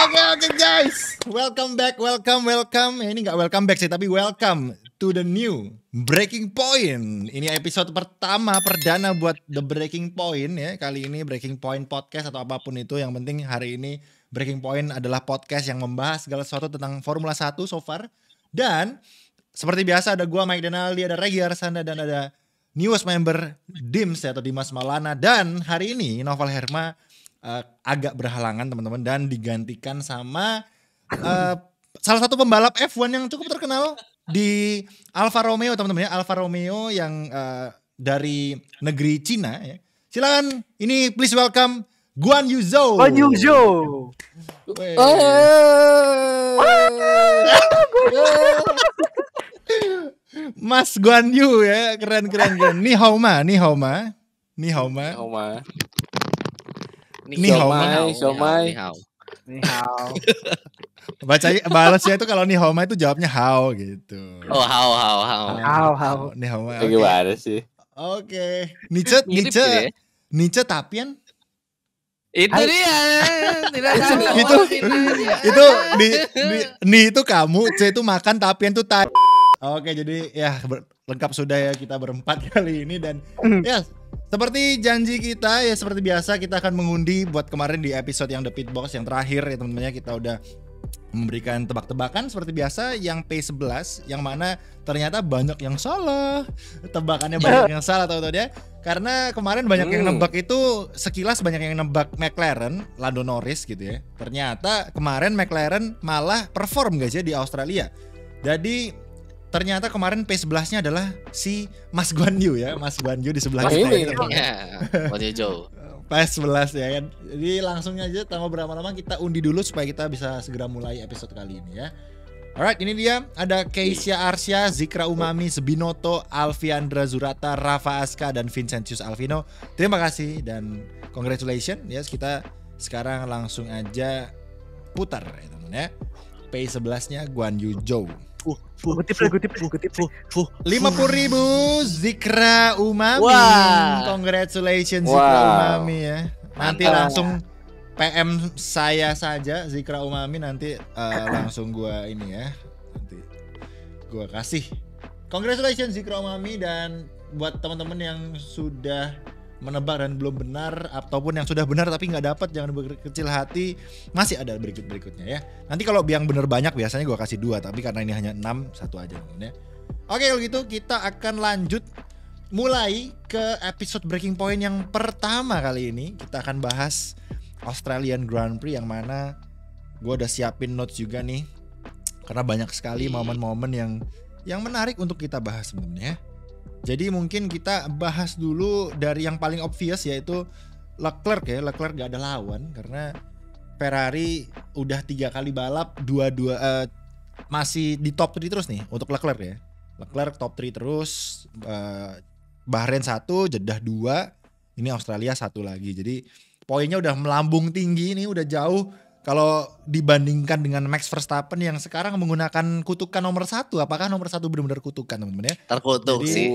Oke guys, welcome back. Ini nggak welcome back sih, tapi welcome to the new Breaking Point. Ini episode pertama perdana buat The Breaking Point ya. Kali ini Breaking Point podcast atau apapun itu, yang penting hari ini Breaking Point adalah podcast yang membahas segala sesuatu tentang Formula 1 so far. Dan seperti biasa ada gua Mike Denaldi, ada Regi Arsanda, dan ada newest member Dims atau Dimas Maulana. Dan hari ini Noval Herma agak berhalangan teman-teman, dan digantikan sama salah satu pembalap F1 yang cukup terkenal di Alfa Romeo teman-teman ya. Alfa Romeo yang dari negeri Cina ya. Silakan, ini please welcome Guan Yu Zhou. Mas Guan Yu ya, keren. Ni hao ma. Ni hao. Balasnya itu kalau ni hao ma itu jawabnya hao gitu. Oh, hao. Ni hao ma. Gimana sih? Oke. Nice Tapian. Itu dia. Tidak tahu. Itu ni itu kamu, C itu makan, Tapian itu tai. Oke, jadi ya lengkap sudah ya kita berempat kali ini. Dan ya seperti janji kita ya, seperti biasa kita akan mengundi buat kemarin di episode yang The Pit Box yang terakhir ya teman-teman ya. Kita udah memberikan tebak-tebakan seperti biasa yang P11, yang mana ternyata banyak yang salah. Tebakannya banyak yang salah tahu-tahu ya. Karena kemarin banyak yang nebak itu, sekilas banyak yang nebak McLaren, Lando Norris gitu ya. Ternyata kemarin McLaren malah perform guys ya di Australia. Jadi ternyata kemarin P11-nya adalah si Mas Guan Yu ya. Mas Guan Yu di sebelah kita. Guan Yu Zhou. P11 ya kan. Jadi langsung aja tanpa berlama-lama kita undi dulu supaya kita bisa segera mulai episode kali ini ya. Alright, ini dia. Ada Keisha Arsya, Zikra Umami, Sebinoto, Alfiandra Zurata, Rafa Aska, dan Vincentius Alvino. Terima kasih dan congratulations ya. Kita sekarang langsung aja putar ya teman ya. P11-nya Guan Yu Zhou. 50.000 Zikra Umami. Congratulations Zikra Umami ya. Nanti langsung PM saya saja Zikra Umami, nanti langsung gua ini ya. Nanti gua kasih. Congratulations Zikra Umami. Dan buat teman-teman yang sudah menebak dan belum benar, ataupun yang sudah benar tapi nggak dapat, jangan berkecil hati, masih ada berikutnya ya. Nanti kalau yang benar banyak biasanya gue kasih 2, tapi karena ini hanya 6, 1 aja ya. Oke, kalau gitu kita akan lanjut mulai ke episode Breaking Point yang pertama. Kali ini kita akan bahas Australian Grand Prix, yang mana gue udah siapin notes juga nih, karena banyak sekali momen-momen yang menarik untuk kita bahas sebenarnya. Jadi mungkin kita bahas dulu dari yang paling obvious, yaitu Leclerc ya. Leclerc gak ada lawan karena Ferrari udah 3 kali balap, masih di top 3 terus nih untuk Leclerc ya. Leclerc top 3 terus, Bahrain 1, Jeddah 2, ini Australia 1 lagi. Jadi poinnya udah melambung tinggi nih, udah jauh kalau dibandingkan dengan Max Verstappen yang sekarang menggunakan kutukan nomor 1. Apakah nomor 1 benar-benar kutukan teman-teman ya? Terkutuk sih.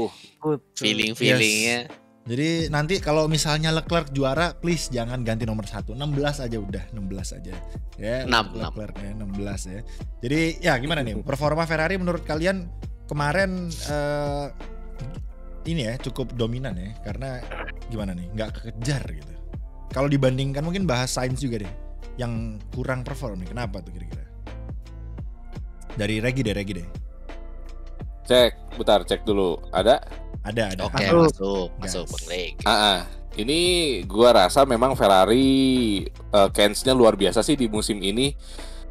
Feeling-feelingnya. Yes. Jadi nanti kalau misalnya Leclerc juara, please jangan ganti nomor 1. 16 aja udah, 16 aja. Ya, Leclerc ya 16 ya. Jadi ya gimana nih performa Ferrari menurut kalian kemarin ini ya cukup dominan ya, karena gimana nih? Nggak kekejar gitu. Kalau dibandingkan mungkin bahas Sainz juga deh, yang kurang perform nih. Kenapa tuh kira-kira? Dari Regi deh. Cek dulu. Ada. Oke, masuk Bang Reg. Ini gua rasa memang Ferrari chance-nya luar biasa sih di musim ini.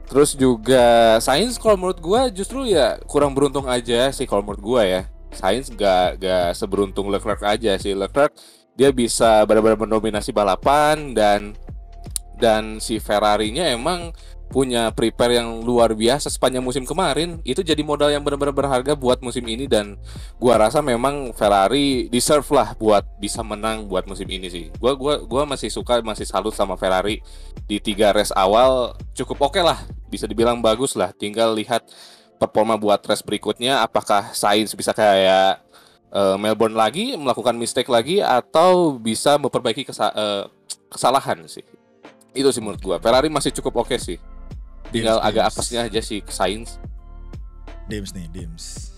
Terus juga Sainz kalau menurut gua justru ya kurang beruntung aja sih kalau menurut gua ya. Sainz gak seberuntung Leclerc aja sih. Leclerc dia bisa benar-benar mendominasi balapan, dan si Ferrari-nya emang punya prepare yang luar biasa sepanjang musim kemarin. Itu jadi modal yang benar-benar berharga buat musim ini, dan gua rasa memang Ferrari deserve lah buat bisa menang buat musim ini sih. Gua masih salut sama Ferrari di 3 race awal, cukup oke lah, bisa dibilang bagus lah. Tinggal lihat performa buat race berikutnya, apakah Sainz bisa kayak Melbourne lagi, melakukan mistake lagi, atau bisa memperbaiki kesalahan sih. Itu sih menurut gua. Ferrari masih cukup oke sih. Tinggal agak apesnya aja sih ke Sainz. Dims.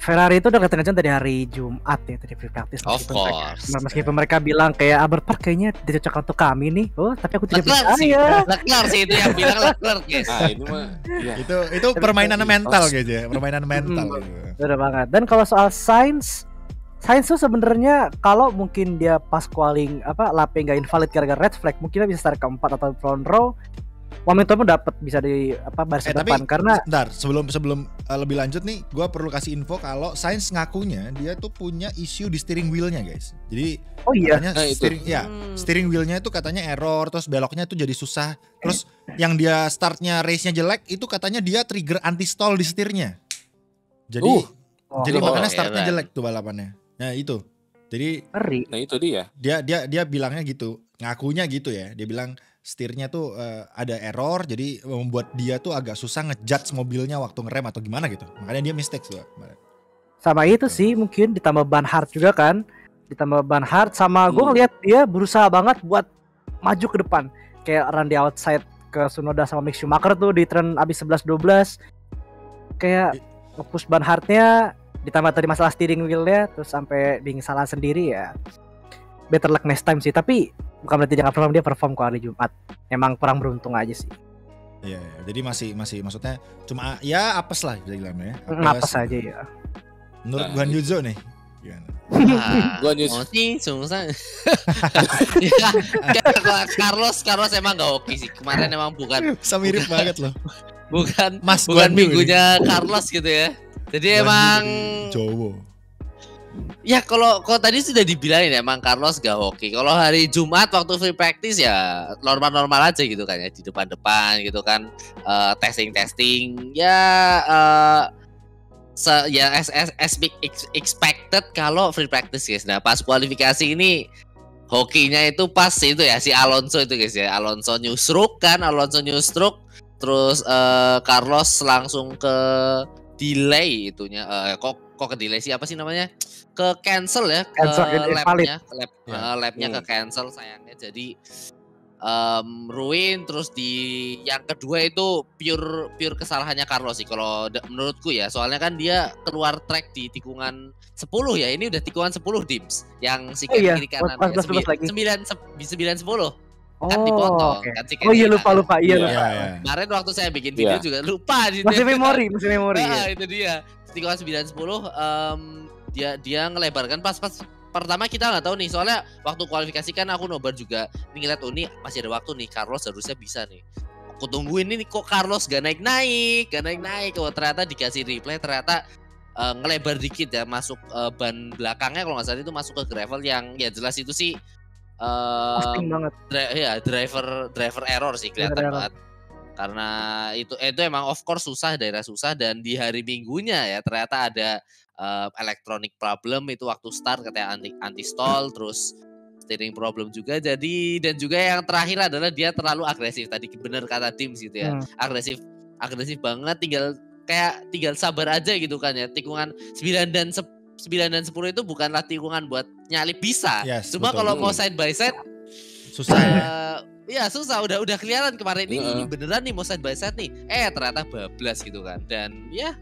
Ferrari itu udah kencang dari hari Jumat ya, tadi free practice. Of course. Meskipun mereka bilang kayak Albert Park kayaknya tidak cocok untuk kami nih. Oh, tapi aku tidak percaya. Leclerc sih itu yang bilang Leclerc, guys. Ini mah ya. Itu permainan mental gitu ya, permainan mental gitu. Udah banget. Dan kalau soal Sainz tuh sebenarnya kalau mungkin dia pas qualifying lap nggak invalid gara-gara red flag, mungkin dia bisa start keempat atau front row. Momentumnya dapat bisa di baris depan karena bentar, sebelum lebih lanjut nih, gue perlu kasih info kalau Sainz ngakunya dia tuh punya isu di steering wheelnya guys. Jadi katanya steering wheelnya itu katanya error, terus beloknya tuh jadi susah. Terus yang dia startnya race-nya jelek itu katanya dia trigger anti stall di setirnya. Jadi makanya startnya jelek tuh balapannya. Nah itu. Jadi itu dia. Dia bilangnya gitu, ngakunya gitu ya. Dia bilang setirnya tuh ada error, jadi membuat dia tuh agak susah ngejudge mobilnya waktu ngerem atau gimana gitu. Makanya dia mistake tuh. Sama itu sih mungkin ditambah ban hard juga kan. Ditambah ban hard sama gue ngeliat dia berusaha banget buat maju ke depan. Kayak run di outside ke Tsunoda sama Mick Schumacher tuh di turn abis 11-12. Kayak nge-push ban hardnya, ditambah tadi masalah steering wheelnya, terus sampai bikin salah sendiri ya. Better luck next time sih, tapi bukan berarti jangan perform, dia perform kok hari Jumat. Emang kurang beruntung aja sih. Iya, jadi masih maksudnya cuma ya apes lah bisa bilang ya. Apes aja ya. Menurut Guan Yuzo nih gimana? Guan Yuzo sih susah. Carlos emang gak oke sih. Kemarin emang bukan. Mirip banget loh. Bukan minggunya Carlos gitu ya. Jadi emang Jowo. Ya kalau tadi sudah dibilangin emang Carlos gak oke. Kalau hari Jumat waktu free practice ya normal-normal aja gitu kan ya, di depan-depan gitu kan, testing ya as expected kalau free practice guys. Nah pas kualifikasi ini hokinya itu pas itu ya si Alonso itu guys ya, Alonso new stroke, terus Carlos langsung ke delay itunya, kok ke delay sih, apa sih namanya, ke cancel ya, ke labnya ke cancel sayangnya. Jadi ruin. Terus di yang kedua itu pure kesalahannya Carlos sih kalau menurutku ya, soalnya kan dia keluar track di tikungan 10 ya, ini udah tikungan 10 Dims yang si kiri kanan 9-10 kan dipotong kan si kiri lupa iya. Kemarin waktu saya bikin video juga lupa masih memori itu dia tikungan 9-10 dia ngelebarkan pas pertama kita nggak tahu nih, soalnya waktu kualifikasi kan aku nobar juga ngeliat nih masih ada waktu nih, Carlos harusnya bisa nih, aku tungguin ini kok Carlos gak naik kok ternyata dikasih replay ternyata ngelebar dikit ya, masuk ban belakangnya kalau nggak salah itu masuk ke gravel yang ya jelas itu sih banget. Driver error sih kelihatan banget. Karena itu emang of course daerah susah, dan di hari Minggunya ya ternyata ada electronic problem itu waktu start, katanya anti stall, terus steering problem juga. Jadi dan juga yang terakhir adalah dia terlalu agresif, tadi bener kata tim gitu ya. Agresif banget, tinggal sabar aja gitu kan ya. Tikungan 9 dan 10 itu bukanlah tikungan buat nyalip bisa. Cuma kalau mau side by side susah ya susah, udah kelihatan kemarin ini beneran nih mau side by side nih, ternyata bablas gitu kan. Dan ya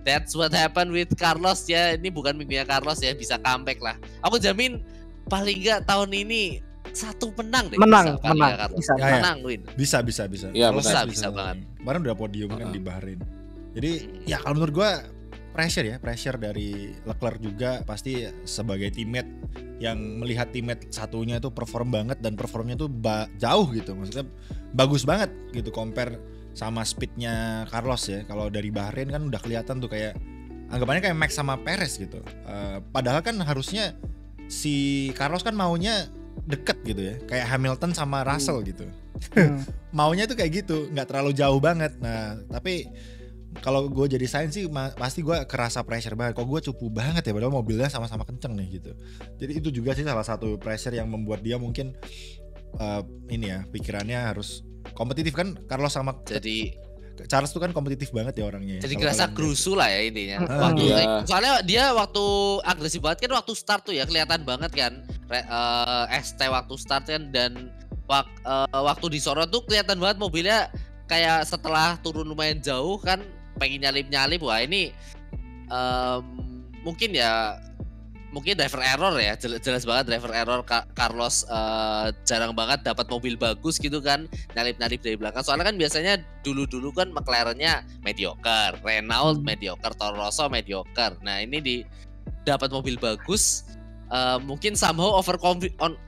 that's what happened with Carlos ya. Ini bukan minggunya Carlos ya, bisa comeback lah. Aku jamin paling enggak tahun ini satu menang deh. Menang. Win. Bisa. Ya, bisa banget. Kemarin udah podium kan di Bahrain. Jadi ya kalau menurut gua pressure dari Leclerc juga pasti sebagai teammate yang melihat teammate satunya itu perform banget, dan performnya tuh jauh gitu, maksudnya bagus banget gitu compare sama speednya Carlos ya. Kalau dari Bahrain kan udah kelihatan tuh kayak anggapannya kayak Max sama Perez gitu, padahal kan harusnya si Carlos kan maunya deket gitu ya, kayak Hamilton sama Russell gitu. Maunya tuh kayak gitu, nggak terlalu jauh banget. Nah tapi kalau gue jadi Sainz sih pasti gue kerasa pressure banget. Kok gue cupu banget ya, padahal mobilnya sama-sama kenceng nih gitu. Jadi itu juga sih salah satu pressure yang membuat dia mungkin ini ya, pikirannya harus kompetitif kan. Carlos sama Charles tuh kan kompetitif banget ya orangnya. Jadi kerasa krusu lah ya intinya. Soalnya dia waktu agresif banget kan waktu start tuh ya, kelihatan banget kan ST waktu start kan, dan waktu disorot tuh kelihatan banget mobilnya kayak setelah turun lumayan jauh kan pengen nyalip-nyalip, wah ini mungkin driver error ya, jelas banget driver error. Carlos jarang banget dapat mobil bagus gitu kan, nyalip-nyalip dari belakang. Soalnya kan biasanya dulu kan McLaren-nya mediocre, Renault mediocre, Toro Rosso mediocre. Nah ini dapat mobil bagus, mungkin somehow overconfident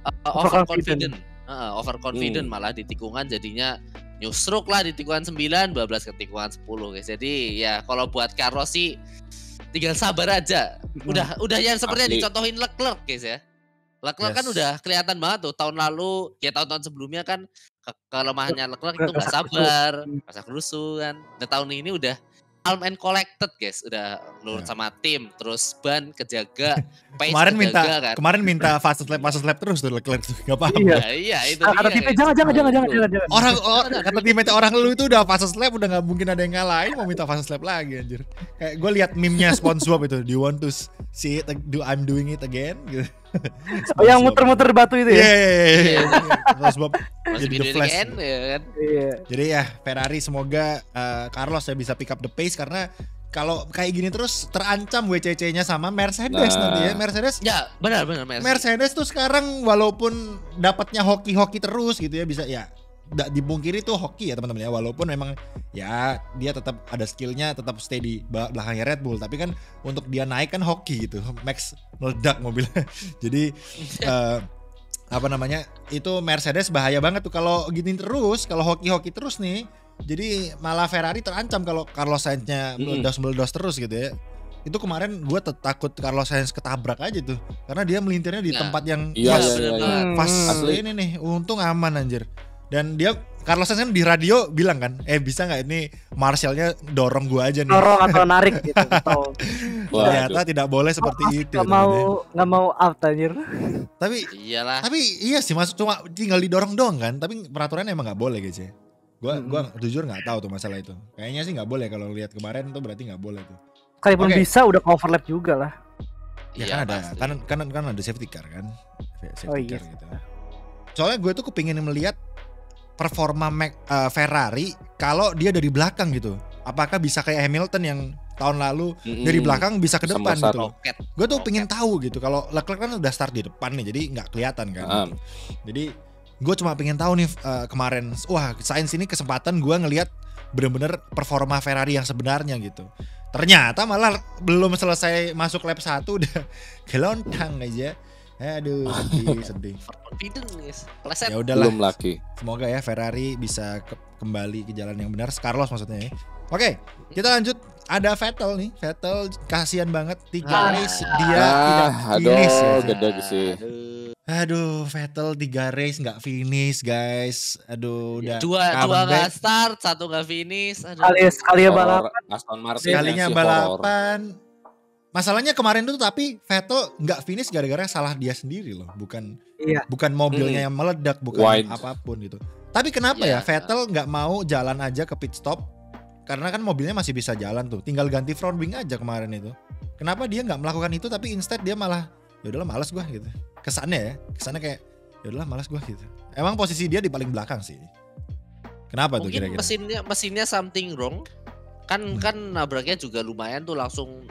malah di tikungan, jadinya nyusruk lah di tikungan 9, 12 ke tikungan 10 guys. Jadi ya kalau buat Carlos sih tinggal sabar aja. Udah yang seperti yang dicontohin Leclerc guys ya. Leclerc kan udah kelihatan banget tuh tahun lalu, ya tahun-tahun sebelumnya kan kelemahannya Leclerc itu nggak sabar, rasa kerusuh kan. Dan tahun ini udah calm and collected guys, udah nurut sama tim, terus ban kejaga, pace kemarin minta fast lap terus tuh Leclerc tuh, nggak paham. Iya itu dia. Kata timnya jangan. Kata timnya orang lu itu udah fast lap, udah nggak mungkin ada yang ngalahin, mau minta fast lap lagi anjir. Kayak gue liat meme-nya SpongeBob itu, do you want to see it, I'm doing it again gitu. Oh yang muter-muter batu itu ya? Iya. SpongeBob jadi The Flash. Jadi ya Ferrari semoga Carlos ya bisa pick up the pace, karena kalau kayak gini terus terancam WCC-nya sama Mercedes nanti ya. Mercedes. Ya, benar. Mercedes tuh sekarang walaupun dapatnya hoki-hoki terus gitu ya, bisa ya nggak dipungkiri tuh hoki ya teman-teman ya, walaupun memang ya dia tetap ada skillnya, tetap stay di belakangnya Red Bull, tapi kan untuk dia naik kan hoki gitu, Max meledak mobilnya. Jadi itu Mercedes bahaya banget tuh kalau gini terus, kalau hoki-hoki terus nih. Jadi malah Ferrari terancam kalau Carlos Sainz-nya meledos terus gitu ya. Itu kemarin gue takut Carlos Sainz ketabrak aja tuh, karena dia melintirnya di tempat yang pas ini nih, untung aman anjir. Dan dia Carlos Sainz kan di radio bilang kan, bisa nggak ini Marshall-nya dorong gue aja nih, dorong atau narik gitu. Ternyata tidak boleh seperti itu. Nggak mau out anjir. Tapi iya sih, masuk cuma tinggal didorong doang kan. Tapi peraturannya emang nggak boleh guys ya. Gua jujur nggak tahu tuh masalah itu. Kayaknya sih nggak boleh, kalau lihat kemarin tuh berarti nggak boleh tuh. Kalaupun bisa udah overlap juga lah. Ya kan ada safety car kan. Safety car gitu. Soalnya gue tuh kepingin melihat performa Ferrari kalau dia dari belakang gitu. Apakah bisa kayak Hamilton yang tahun lalu dari belakang bisa ke depan gitu. Gue tuh pengen tahu gitu. Kalau Leclerc kan udah start di depan nih, jadi nggak kelihatan kan. Gitu. Jadi gue cuma pengen tahu nih kemarin, wah Sainz ini kesempatan gue ngelihat bener-bener performa Ferrari yang sebenarnya gitu. Ternyata malah belum selesai masuk lap 1 udah gelontang aja. Aduh, sedih. Ya udahlah. Belum lagi. Semoga ya Ferrari bisa kembali ke jalan yang benar. Carlos maksudnya ya. Oke, kita lanjut. Ada Vettel nih. Vettel kasihan banget 3 race dia tidak finish. Gede sih. Aduh, Vettel 3 race nggak finish guys. Aduh, udah dua nggak start, 1 nggak finish. Sekali balapan. Sekalinya balapan. Masalahnya kemarin tuh tapi Vettel nggak finish gara-gara salah dia sendiri loh, bukan mobilnya yang meledak, bukan apapun gitu. Tapi kenapa ya Vettel nggak mau jalan aja ke pit stop? Karena kan mobilnya masih bisa jalan tuh, tinggal ganti front wing aja kemarin itu. Kenapa dia nggak melakukan itu, tapi instead dia malah ya udahlah malas gua gitu. Kesannya kayak ya udahlah malas gua gitu. Emang posisi dia di paling belakang sih. Kenapa tuh kira-kira? Mungkin mesinnya something wrong. Kan nabraknya juga lumayan tuh langsung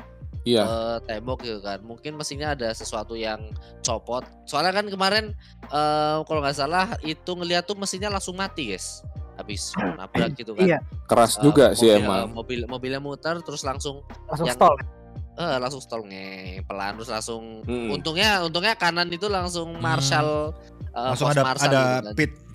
tembok gitu kan. Mungkin mesinnya ada sesuatu yang copot. Soalnya kan kemarin kalau nggak salah itu ngeliat tuh mesinnya langsung mati guys. Habis nabrak gitu kan. Keras juga sih emang. Mobilnya muter terus langsung stall. Langsung stall pelan terus langsung untungnya kanan itu langsung Marshall langsung ada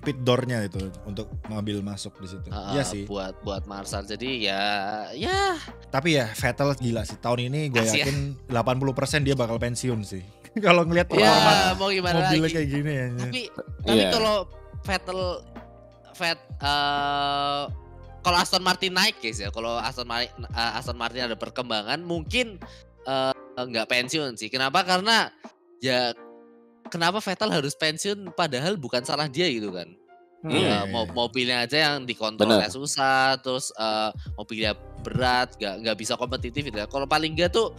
pit door-nya itu untuk mobil masuk di situ. Iya sih. Buat Marshall. Jadi ya. Tapi ya Vettel gila sih tahun ini, gue yakin 80% dia bakal pensiun sih. Kalau ngelihat performa mobilnya kayak gini ya. Tapi kalau Vettel kalau Aston Martin naik guys ya, kalau Aston Martin ada perkembangan mungkin nggak pensiun sih. Kenapa? Karena ya kenapa Vettel harus pensiun padahal bukan salah dia gitu kan. Mobilnya aja yang dikontrolnya susah, terus mobilnya berat, nggak bisa kompetitif gitu ya. Kalau paling nggak tuh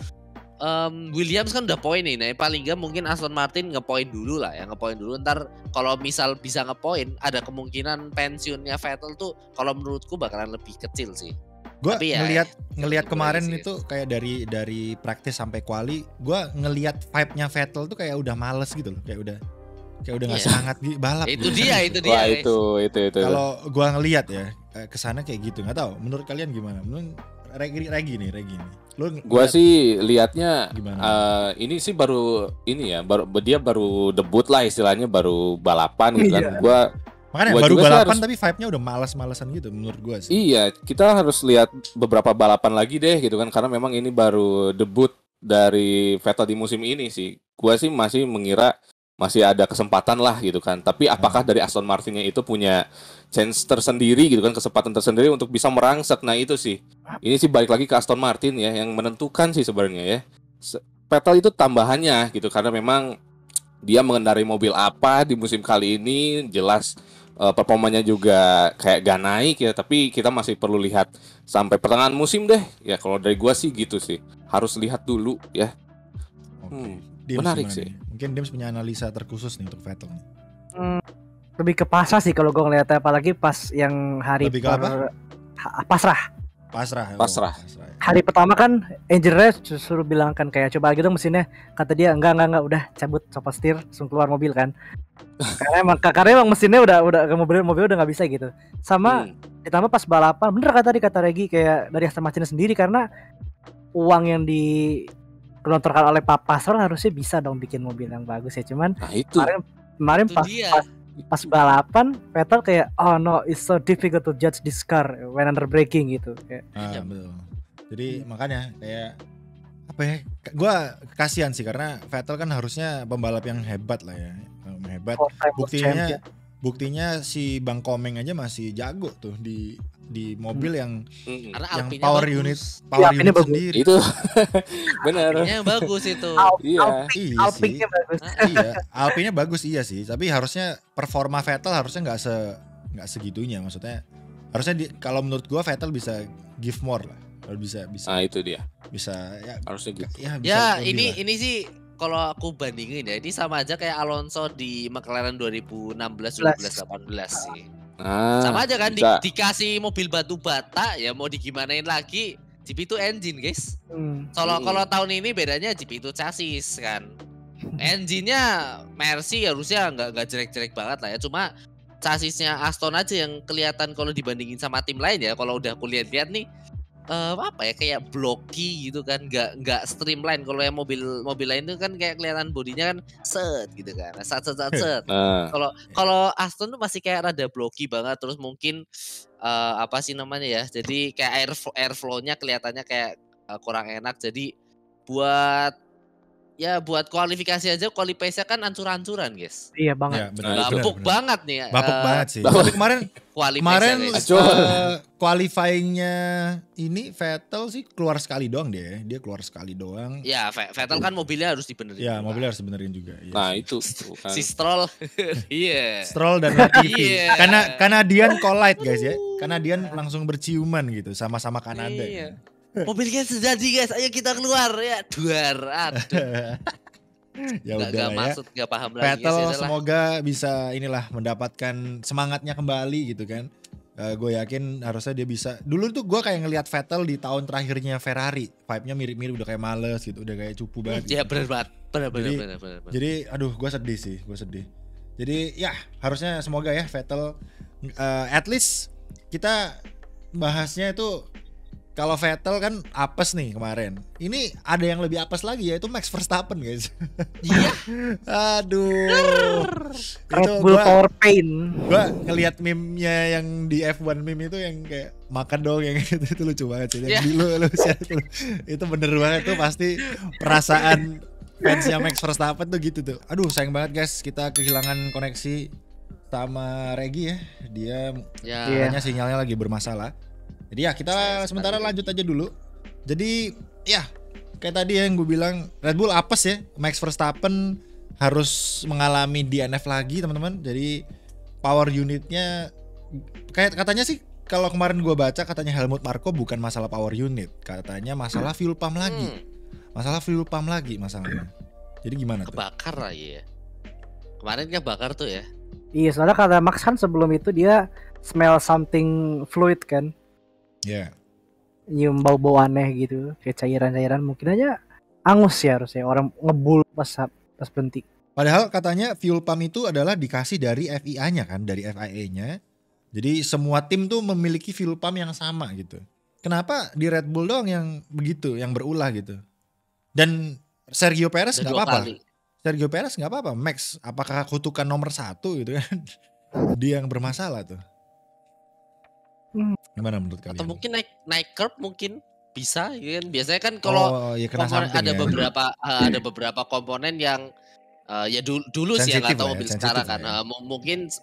Williams kan udah poin nih. Nah, paling nggak mungkin Aston Martin ngepoin dulu lah ya, ngepoin dulu. Ntar kalau misal bisa ngepoin, ada kemungkinan pensiunnya Vettel tuh kalau menurutku bakalan lebih kecil sih. Gue Tapi ngelihat kemarin sih. itu kayak dari praktis sampai quali, gue ngelihat vibe-nya Vettel tuh kayak udah males gitu loh, kayak udah nggak semangat di balap. Itu gitu. dia. Wah, itu. Kalau gue ngelihat ya kesana kayak gitu, nggak tahu. Menurut kalian gimana? Menurut Regi nih. Gua sih liatnya gimana? ini sih baru dia baru debut lah istilahnya, baru balapan gitu kan. Makanya Gua baru juga sih balapan tapi vibe-nya udah malas-malasan gitu menurut gua sih. Iya, kita harus lihat beberapa balapan lagi deh gitu kan, karena memang ini baru debut dari Vettel di musim ini sih. Gua sih masih mengira masih ada kesempatan lah gitu kan. Tapi apakah dari Aston Martinnya itu punya chance tersendiri gitu kan, kesempatan tersendiri untuk bisa merangsek. Nah itu sih, ini sih balik lagi ke Aston Martin ya, yang menentukan sih sebenarnya ya. Vettel itu tambahannya gitu, karena memang dia mengendarai mobil apa di musim kali ini, jelas performanya juga kayak gak naik ya. Tapi kita masih perlu lihat sampai pertengahan musim deh ya. Kalau dari gua sih gitu sih, harus lihat dulu ya. Menarik sih. Mungkin Dims punya analisa terkhusus nih untuk Vettel. Lebih ke pasrah sih kalau gue ngeliatnya, apalagi pas yang hari Lebih ke apa? Pasrah. Hari pertama kan engineer suruh bilang kan kayak coba gitu mesinnya, kata dia enggak udah cabut stop setir, langsung keluar mobil kan. karena emang mesinnya udah mobil udah nggak bisa gitu. Sama ditambah pas balapan, bener kata Regi kayak dari Aston Martin sendiri, karena uang yang digelontorkan oleh Pak Pasrah harusnya bisa dong bikin mobil yang bagus ya. Cuman kemarin pas balapan Vettel kayak oh no, it's so difficult to judge this car when under braking gitu kayak. Betul. Jadi makanya kayak apa ya? Gua kasihan sih karena Vettel kan harusnya pembalap yang hebat lah ya. Hebat. Buktinya si Bang Komeng aja masih jago tuh di mobil yang power unit sendiri. Itu benar. Yang bagus itu. Alpine-nya bagus. Alpine-nya bagus iya sih, tapi harusnya performa Vettel harusnya nggak segitunya, maksudnya harusnya kalau menurut gua Vettel bisa give more lah. Kalau bisa. Nah, itu dia. Bisa ya harusnya gitu. Ya ini sih kalau aku bandingin ya, ini sama aja kayak Alonso di McLaren 2016 2018 sih. Sama aja kan dikasih mobil batu bata ya, mau digimanain lagi. Jeep itu engine guys. Kalau tahun ini bedanya Jeep itu chassis kan. Engine-nya Mercy harusnya nggak jelek-jelek banget lah ya. Cuma chassisnya Aston aja yang kelihatan kalau dibandingin sama tim lain ya. Kalau udah aku lihat nih kayak blocky gitu kan, nggak streamline. Kalau yang mobil lain itu kan kayak kelihatan bodinya kan set gitu kan, set. Kalau Aston tuh masih kayak rada blocky banget, terus mungkin apa sih namanya ya, jadi kayak airflow-nya kelihatannya kayak kurang enak. Jadi buat kualifikasi aja, qualify-nya kan ancur-ancuran guys. Iya banget. Bapuk banget nih. Bapuk banget sih. Tapi kemarin qualifying-nya ini Vettel sih keluar sekali doang dia keluar sekali doang. Ya Vettel kan mobilnya harus dibenerin. Ya mobilnya harus dibenerin juga. Nah itu kan. Si Stroll. Stroll dan Latifi. Karena Dian collide guys ya. Karena Dian langsung berciuman gitu sama Kanada. Iya. Mobilnya sudah jadi guys, ayo kita keluar ya. Duar. Ya udah ya. Maksud gak paham lagi. Vettel semoga bisa mendapatkan semangatnya kembali gitu kan. Gue yakin harusnya dia bisa. Dulu tuh gue kayak ngelihat Vettel di tahun terakhirnya Ferrari, vibe-nya mirip-mirip, udah kayak males gitu, udah kayak cupu banget. Ya benar banget. Jadi aduh gue sedih. Jadi ya harusnya semoga ya Vettel at least kita bahasnya itu. Kalau Vettel kan apes nih kemarin. Ini ada yang lebih apes lagi, yaitu Max Verstappen guys. Iya. Aduh. Red Bull Power Pain. Gua ngelihat meme-nya yang di F1 meme itu yang kayak makan dong yang itu lucu banget sih. Lu itu bener banget tuh, pasti perasaan fansnya Max Verstappen tuh gitu tuh. Aduh sayang banget guys, kita kehilangan koneksi sama Regi ya. Dia kayaknya sinyalnya lagi bermasalah. Jadi ya kita sementara lanjut aja dulu. Jadi ya kayak tadi yang gue bilang, Red Bull apes ya. Max Verstappen harus mengalami DNF lagi teman-teman. Jadi power unitnya kayak katanya sih, kalau kemarin gue baca katanya Helmut Marko bukan masalah power unit, katanya masalah fuel pump lagi. Masalah fuel pump lagi masalahnya. Jadi gimana tuh? Kebakar lah ya. Kemarin kebakar tuh ya. Iya, soalnya kata Max kan sebelum itu dia smell something fluid kan. Ya. Nyium bau-bau aneh gitu, kayak cairan-cairan, mungkin aja angus ya harusnya orang ngebul pas berhenti. Padahal katanya fuel pump itu adalah dikasih dari FIA-nya kan, dari FIA-nya. Jadi semua tim tuh memiliki fuel pump yang sama gitu. Kenapa di Red Bull doang yang begitu, yang berulah gitu? Dan Sergio Perez nggak apa-apa. Sergio Perez nggak apa-apa. Max, apakah kutukan nomor 1 gitu kan? Dia yang bermasalah tuh. Gimana menurut kalian? Atau mungkin naik curb mungkin bisa, ya kan? Biasanya kan kalau ya ada beberapa komponen yang ya dulu sih ya nggak tahu mobil sekarang kan. Ya.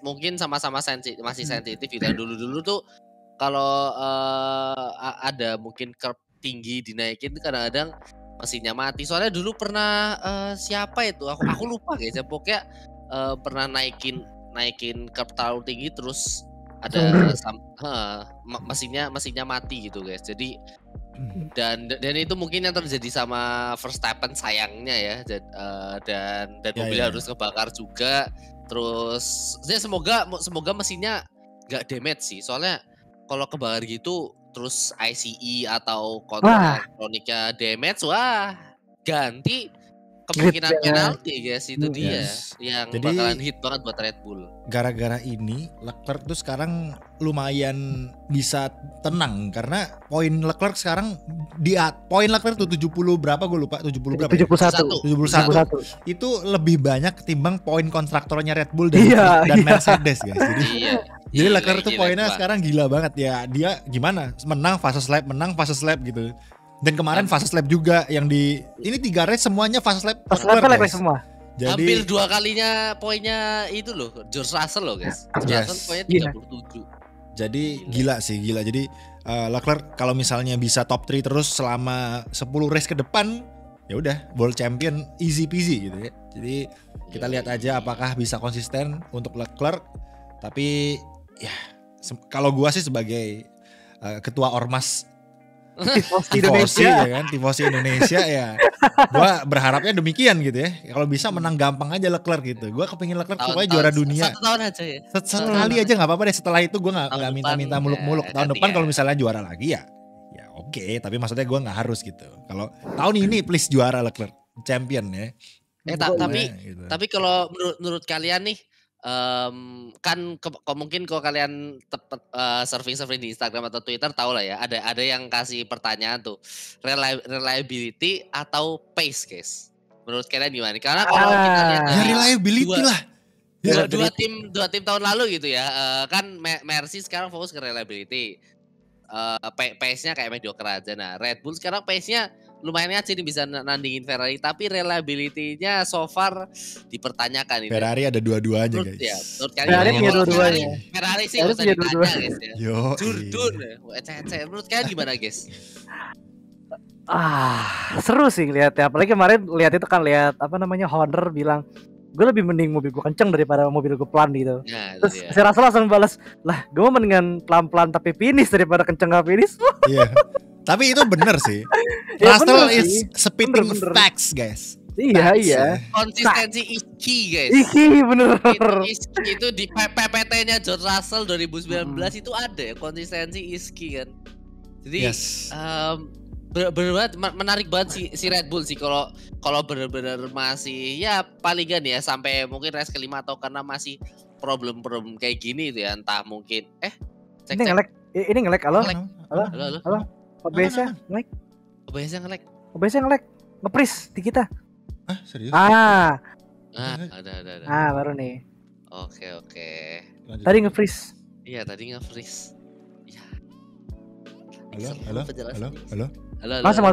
Mungkin sama-sama masih sensitif gitu. Dulu tuh kalau ada mungkin curb tinggi dinaikin kadang-kadang mesinnya mati. Soalnya dulu pernah siapa itu? Aku lupa guys ya. Pokoknya pernah naikin curb terlalu tinggi terus ada mesinnya mati gitu guys. Jadi dan itu mungkin yang terjadi sama Verstappen sayangnya ya. Dan mobilnya harus kebakar juga. Terus ya semoga mesinnya nggak damage sih. Soalnya kalau kebakar gitu terus ICE atau kontrol elektroniknya damage, ganti kemungkinan penalti guys, itu dia yang bakalan hit banget buat Red Bull. Gara-gara ini Leclerc tuh sekarang lumayan bisa tenang karena poin Leclerc sekarang poin Leclerc tuh 70 berapa gue lupa, 70 berapa? 71. Itu lebih banyak ketimbang poin kontraktornya Red Bull dan Mercedes guys. Jadi Leclerc tuh poinnya sekarang gila banget ya. Dia gimana? Menang fase lap gitu. Dan kemarin fase lap juga yang ini 3 race semuanya fase lap semua. Jadi, hampir 2 kalinya poinnya itu loh, George Russell loh guys. George Russell poinnya 37. Jadi gila. Jadi Leclerc kalau misalnya bisa top 3 terus selama 10 race ke depan, ya udah world champion easy peasy gitu ya. Jadi kita lihat aja apakah bisa konsisten untuk Leclerc. Tapi ya kalau gua sih sebagai ketua Ormas Tifosi ya kan, Tifosi Indonesia ya. Gua berharapnya demikian gitu ya. Kalau bisa menang gampang aja Leclerc gitu. Gua kepingin Leclerc pokoknya juara dunia. 1 tahun aja ya. Sekali aja nggak apa-apa deh. Setelah itu gua nggak minta muluk-muluk. Tahun depan kalau misalnya juara lagi ya oke. Tapi maksudnya gua nggak harus gitu. Kalau tahun ini please juara Leclerc, champion ya. Tapi kalau menurut kalian nih, kan mungkin kalau kalian surfing di Instagram atau Twitter tahu lah ya, ada yang kasih pertanyaan tuh reliability atau pace guys. Menurut kalian gimana? Karena kalau kita lihat reliability lah. Dua tim tahun lalu gitu ya, kan Mercy sekarang fokus ke reliability, pace-nya kayak mediocre aja. Nah Red Bull sekarang pace-nya lumayan aja nih bisa nandingin Ferrari, tapi reliability-nya so far dipertanyakan. Ferrari ada dua-duanya guys. Ya, Ferrari punya dua-duanya. Ferrari sih usah ditanya guys ya. Jurdun. Menurut kalian gimana guys? Seru sih lihatnya. Apalagi kemarin lihat itu kan, lihat Horner bilang gue lebih mending mobil gue kenceng daripada mobil gue pelan gitu. Nah, terus saya rasa langsung balas, lah gue mendingan pelan-pelan tapi finish daripada kenceng gak finish. Iya. Tapi itu bener sih. Russell is spitting facts guys. Iya. Konsistensi is key guys. Bener. Itu di PPT-nya George Russell 2019 itu ada ya, konsistensi is key kan. Jadi bener-bener menarik banget si Red Bull sih kalau bener-bener masih ya palingan ya sampai mungkin race ke-5 atau karena masih problem kayak gini tuh ya, entah mungkin ini nge-lag. Halo. OBS-nya nge-lag. OBS-nya nge-lag. Nge-freeze di kita. Serius? Ada. Baru nih. Oke. Tadi nge-freeze. Iya, tadi nge-freeze. Ya. Halo. Masuk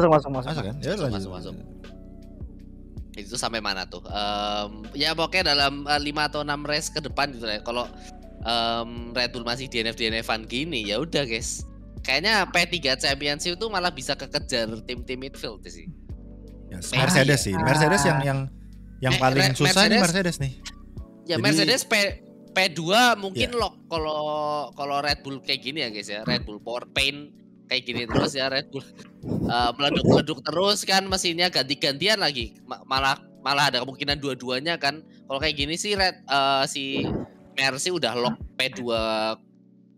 kan? Ya, masuk. Itu sampai mana tuh? Ya pokoknya dalam 5 atau 6 race ke depan gitu ya. Kalau Red Bull masih DNF-an gini, ya udah guys. Kayaknya P3 Championship itu malah bisa kekejar tim-tim midfield sih. Ya, Mercedes sih. Mercedes yang paling susah nih Mercedes nih. Ya jadi, Mercedes P2 mungkin lock kalau Red Bull kayak gini ya guys ya. Red Bull Power Paint kayak gini terus ya Red Bull meleduk-leduk terus kan, mesinnya ganti-gantian lagi, malah ada kemungkinan dua-duanya kan. Kalau kayak gini sih si Mercy udah lock P2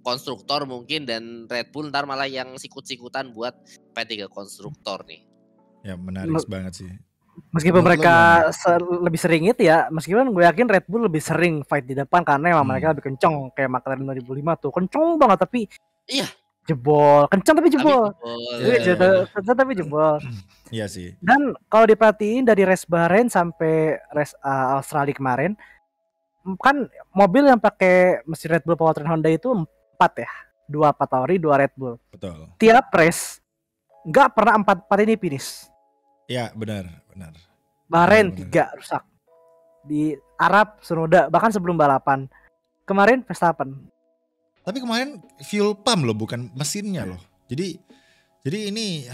konstruktor mungkin, dan Red Bull ntar malah yang sikut-sikutan buat P3 konstruktor nih. Ya menarik banget sih. Meskipun mereka lebih sering itu ya, meskipun gue yakin Red Bull lebih sering fight di depan karena emang mereka lebih kenceng, kayak McLaren 2005 tuh kenceng banget tapi iya jebol, kenceng tapi jebol. Kenceng tapi jebol. Iya sih. Dan kalau diperhatiin dari race Bahrain sampai race Australia kemarin, kan mobil yang pakai mesin Red Bull powertrain Honda itu 4 ya, 2 Tauri, 2 Red Bull. Betul. Tiap race nggak pernah 4 ini finish. Ya benar. Bahrain 3 rusak. Di Arab Sunoda bahkan sebelum balapan. Kemarin Verstappen. Tapi kemarin fuel pump loh, bukan mesinnya loh. Jadi ini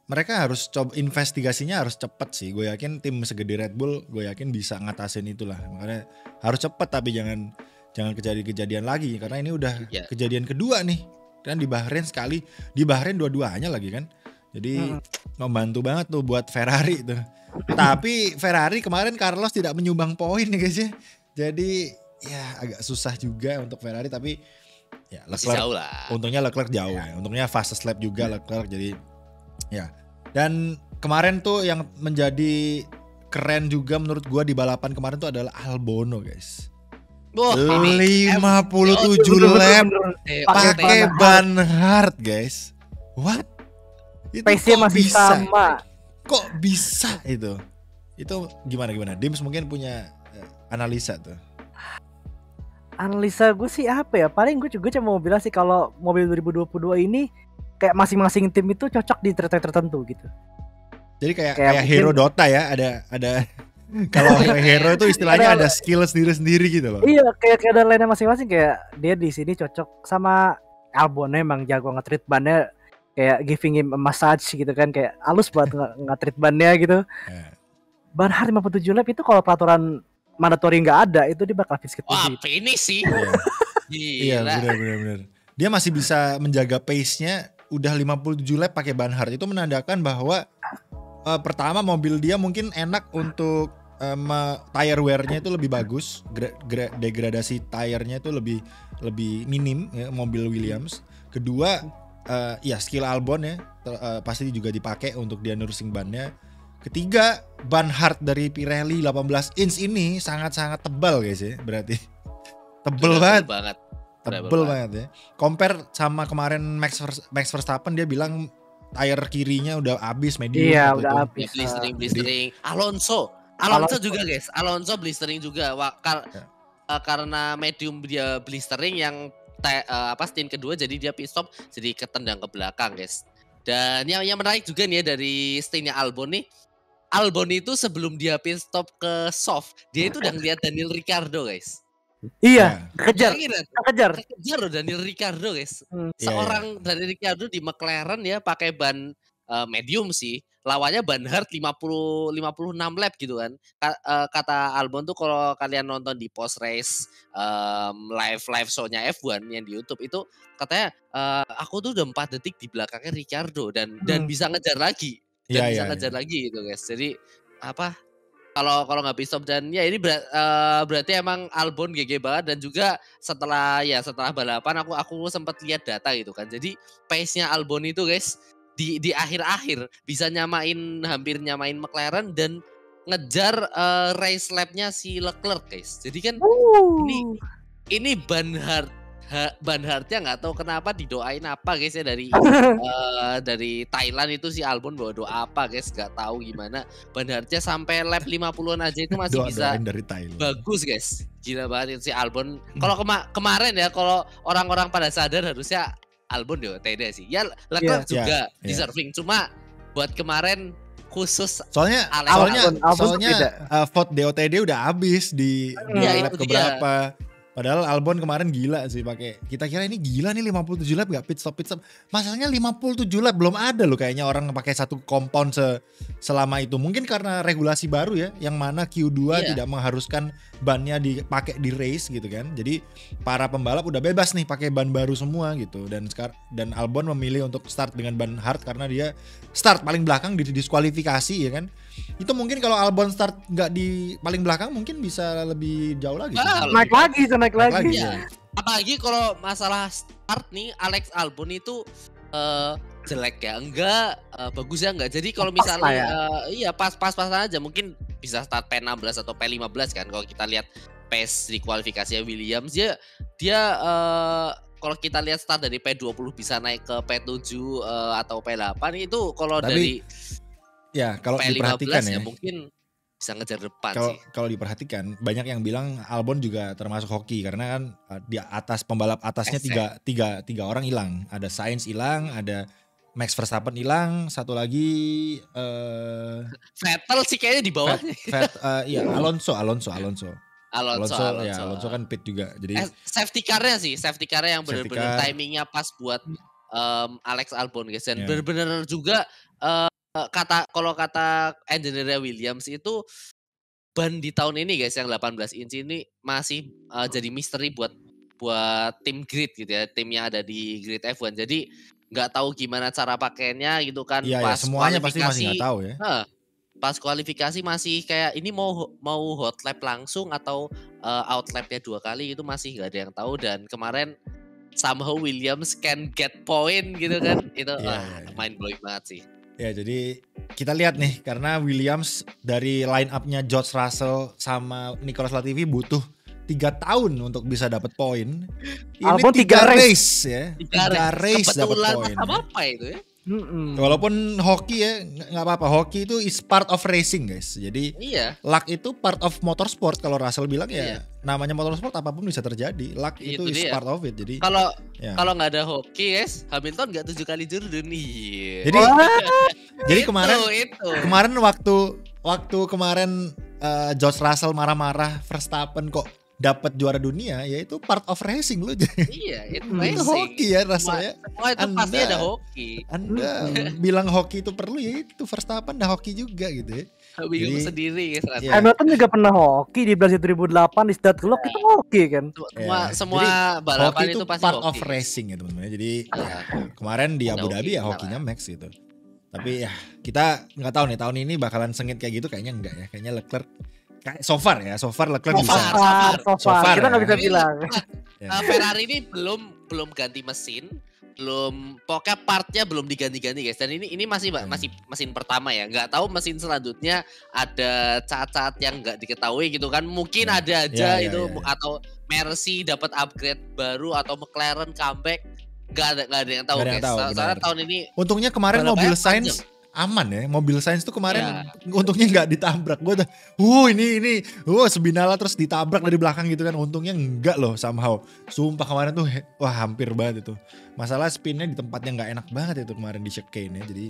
mereka harus coba, investigasinya harus cepat sih. Gue yakin tim segede Red Bull, gue yakin bisa ngatasin itulah. Makanya harus cepat, tapi jangan kejadian lagi karena ini udah kejadian kedua nih. Kan di Bahrain sekali, di Bahrain dua-duanya lagi kan. Jadi membantu banget tuh buat Ferrari tuh. Tapi Ferrari kemarin Carlos tidak menyumbang poin nih guys ya. Jadi ya agak susah juga untuk Ferrari, tapi ya Leclerc jauh lah. Untungnya Leclerc jauh ya. Untungnya fastest lap juga Leclerc, jadi ya. Dan kemarin tuh yang menjadi keren juga menurut gua di balapan kemarin tuh adalah Albono guys. 57 lap pakai ban hard guys. What? Pace-nya masih bisa? Sama. Kok bisa itu? Itu gimana? Dims mungkin punya analisa tuh. Analisa gue sih apa ya? Paling gue juga cuma mau bilang sih kalau mobil 2022 ini kayak masing-masing tim itu cocok di track tertentu gitu. Jadi kayak hero Dota ya, ada kalau hero itu istilahnya ada skill sendiri-sendiri gitu loh. Iya, kayak ada lainnya masing-masing, kayak dia di sini cocok sama Albon, emang jago nge-treat bannya, kayak giving him a massage gitu kan, kayak halus buat nge-treat bannya gitu. Ban hard 57 lap itu kalau peraturan mandatory nggak ada, itu dia bakal finish ke-7. Wah, finish sih. Iya, benar. Dia masih bisa menjaga pace-nya, udah 57 lap pakai ban hard. Itu menandakan bahwa pertama mobil dia mungkin enak untuk tire wear-nya itu lebih bagus, degradasi tire-nya itu lebih minim ya, mobil Williams. Kedua, ya skill Albon ya pasti juga dipakai untuk dia nurusin bannya. Ketiga, ban hard dari Pirelli 18 inch ini sangat-sangat tebal guys ya, berarti tebel banget. Tebel banget ya. Compare sama kemarin Max Verstappen, dia bilang tire kirinya udah habis medium. Iya, udah habis. Blistering. Alonso juga guys. Alonso blistering juga. Karena medium dia blistering, yang stint kedua jadi dia pit stop, jadi ketendang ke belakang guys. Dan yang menarik juga nih ya dari stintnya Albon nih. Albon itu sebelum dia pit stop ke soft, dia itu udah ngeliat Daniel Ricciardo guys. Iya, kejar loh Daniel Ricciardo guys. Seorang Daniel Ricciardo di McLaren ya pakai ban medium sih. Lawannya ban hard 56 lap gitu kan. Kata Albon tuh kalau kalian nonton di post race live show-nya F1 yang di YouTube itu, katanya aku tuh udah 4 detik di belakangnya Ricciardo dan bisa ngejar lagi. Ngejar lagi gitu guys. Jadi kalau nggak pit stop, dan ya ini berarti emang Albon GG banget. Dan juga setelah balapan aku sempat lihat data gitu kan. Jadi pace-nya Albon itu guys di akhir-akhir bisa hampir nyamain McLaren dan ngejar race lap-nya si Leclerc guys. Jadi kan ini ban hardnya nggak tahu kenapa didoain apa guys ya dari Thailand itu, si Albon bawa doa apa guys, nggak tahu gimana. Ban hardnya sampai lap 50-an aja itu masih bisa dari Thailand. Bagus guys, gila banget itu si Albon. Kalau kemarin ya, kalau orang-orang pada sadar harusnya Albon DOTD sih. Ya Leclerc juga deserving, cuma buat kemarin khusus soalnya vote DOTD udah habis di lap keberapa. Padahal Albon kemarin gila sih pakai. Kita kira ini gila nih 57 lap gak pit stop. Masalahnya 57 lap belum ada loh kayaknya orang pakai satu compound selama itu. Mungkin karena regulasi baru ya, yang mana Q2 tidak mengharuskan bannya dipakai di race gitu kan. Jadi para pembalap udah bebas nih pakai ban baru semua gitu. Dan Albon memilih untuk start dengan ban hard karena dia start paling belakang di diskualifikasi ya kan. Itu mungkin kalau Albon start nggak di paling belakang mungkin bisa lebih jauh lagi. Naik lagi. Ya. Apalagi kalau masalah start nih Alex Albon itu jelek ya, enggak bagus ya enggak. Jadi kalau misalnya iya pas-pasan aja mungkin bisa start P16 atau P15 kan kalau kita lihat pace di kualifikasinya Williams dia kalau kita lihat start dari P20 bisa naik ke P7 atau P8 itu kalau dari ya kalau P15 diperhatikan ya mungkin bisa ngejar depan sih. Kalau diperhatikan banyak yang bilang Albon juga termasuk hoki karena kan di atas pembalap atasnya tiga orang hilang. Ada Sainz hilang, ada Max Verstappen hilang, satu lagi Vettel sih kayaknya di bawahnya. Iya Alonso kan pit juga. Jadi safety car-nya yang benar-benar timingnya pas buat Alex Albon guys. Dan benar-benar juga kalau kata engineer Williams itu ban di tahun ini guys yang 18 inch ini masih jadi misteri buat tim grid gitu ya, tim yang ada di grid F1. Jadi nggak tahu gimana cara pakainya gitu kan. Pas semuanya pasti masih nggak tahu ya. Pas kualifikasi masih kayak ini mau hot lap langsung atau out lapnya 2 kali itu masih nggak ada yang tahu. Dan kemarin somehow Williams can get point gitu kan. Itu mind blowing banget sih. Ya jadi kita lihat nih karena Williams dari line up-nya George Russell sama Nicolas Latifi butuh 3 tahun untuk bisa dapat poin. Ini 3 race ya. 3 race dapat poin. Apa itu ya? Walaupun hoki ya nggak apa-apa, hoki itu is part of racing guys. Jadi luck itu part of motorsport. Kalau Russell bilang namanya motorsport apapun bisa terjadi. Luck itu is part of it. Jadi kalau nggak ada hoki guys, Hamilton nggak 7 kali juara dunia. Jadi kemarin waktu kemarin George Russell marah-marah Verstappen kok dapat juara dunia, ya itu part of racing lu. Iya, itu racing. Hoki ya rasanya. Semua itu pasti ada hoki. Anda bilang hoki itu perlu ya itu Verstappen dah hoki juga gitu ya. Bingung sendiri guys. Hamilton juga pernah hoki di Brazil 2008 di Stade Glock itu hoki kan. Semua balapan itu pasti part of racing ya teman-teman. Jadi kemarin di Abu Dhabi ya hokinya Max gitu. Tapi ya kita nggak tahu nih tahun ini bakalan sengit kayak gitu kayaknya enggak ya. Kayaknya Leclerc so far Leclerc bisa. So far. Kita nggak bisa bilang. Ferrari ini belum ganti mesin, pokoknya partnya belum diganti-ganti guys. Dan ini masih mesin pertama ya. Nggak tahu mesin selanjutnya ada cacat yang nggak diketahui gitu kan. Mungkin ada aja atau Mercy dapat upgrade baru atau McLaren comeback. Nggak ada yang tahu guys. Soalnya tahun ini. Untungnya kemarin mobil Sainz aman ya, mobil Sainz tuh kemarin untungnya nggak ditabrak. Gue udah, ini Sebinala terus ditabrak dari belakang gitu kan. Untungnya enggak loh somehow. Sumpah kemarin tuh hampir banget itu. Masalah spinnya di tempatnya nggak enak banget itu kemarin di chicane ya. Jadi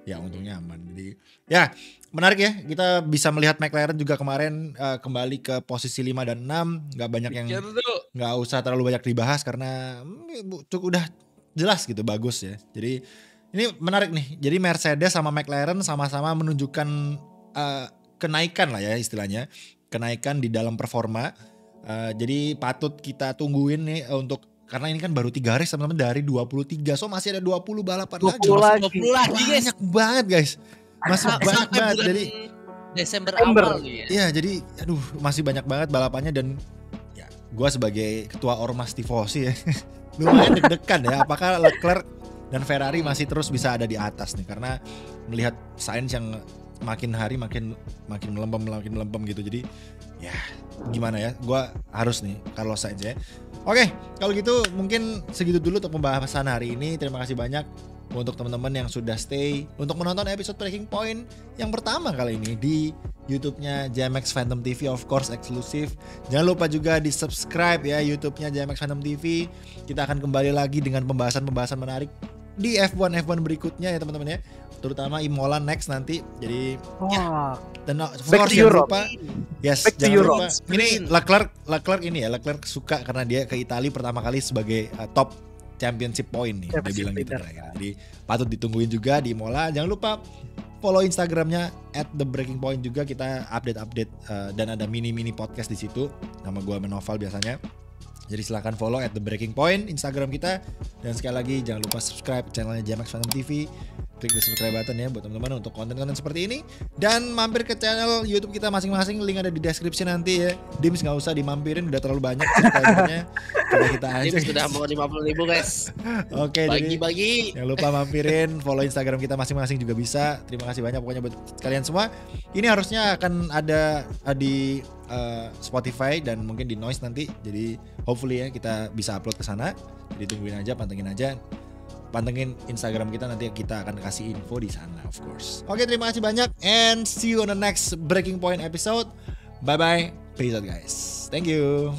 ya untungnya aman. Jadi ya menarik ya. Kita bisa melihat McLaren juga kemarin kembali ke posisi 5 dan 6. Nggak banyak yang nggak usah terlalu banyak dibahas karena cukup udah jelas gitu bagus ya. Jadi ini menarik nih. Jadi Mercedes sama McLaren sama-sama menunjukkan kenaikan lah ya istilahnya. Kenaikan di dalam performa. Jadi patut kita tungguin nih karena ini kan baru 3 race teman-teman dari 23. So masih ada 20 balapan 20 lagi guys. Banyak banget guys. Masih banyak banget. Jadi Desember awal ya. Iya jadi masih banyak banget balapannya. Dan ya gue sebagai ketua Ormas Tifosi ya. Lumayan deg-degan ya. Apakah Leclerc dan Ferrari masih terus bisa ada di atas nih karena melihat Sainz yang makin hari makin melempem gitu. Jadi ya gimana ya, gua harus nih Carlos Sainz ya. Oke, kalau gitu mungkin segitu dulu untuk pembahasan hari ini. Terima kasih banyak untuk teman-teman yang sudah stay untuk menonton episode Breaking Point yang pertama kali ini di YouTube-nya JMX Phantom TV, of course eksklusif. Jangan lupa juga di subscribe ya YouTube-nya JMX Phantom TV. Kita akan kembali lagi dengan pembahasan Iya. di F1 berikutnya ya teman-teman ya. Terutama Imola next nanti. Jadi Dan of Back course to jangan Europe. lupa, yes, Back to jangan Europe. lupa. Ini Leclerc ini ya, Leclerc suka karena dia ke Italia pertama kali sebagai top championship point nih, dia Championship bilang gitu leader. kan. Jadi patut ditungguin juga di Imola. Jangan lupa follow Instagramnya @thebreakingpoint juga, kita update dan ada mini podcast di situ. Nama gua Menoval biasanya. Jadi silahkan follow @thebreakingpoint Instagram kita. Dan sekali lagi jangan lupa subscribe channelnya JMX Fandom TV. Klik di subscribe button ya buat teman-teman untuk konten-konten seperti ini. Dan mampir ke channel YouTube kita masing-masing, link ada di deskripsi nanti ya. Dims nggak usah dimampirin, udah terlalu banyak subscribernya. Coba kita aja. Ini sudah mau 50.000 guys. Oke, jadi Bagi-bagi. jangan lupa mampirin, follow Instagram kita masing-masing juga bisa. Terima kasih banyak pokoknya buat kalian semua. Ini harusnya akan ada di Spotify dan mungkin di Noise nanti. Jadi hopefully ya kita bisa upload ke sana. Jadi tungguin aja, pantengin Instagram kita, nanti kita akan kasih info di sana of course. Oke, terima kasih banyak and see you on the next Breaking Point episode. Bye bye. Peace out guys. Thank you.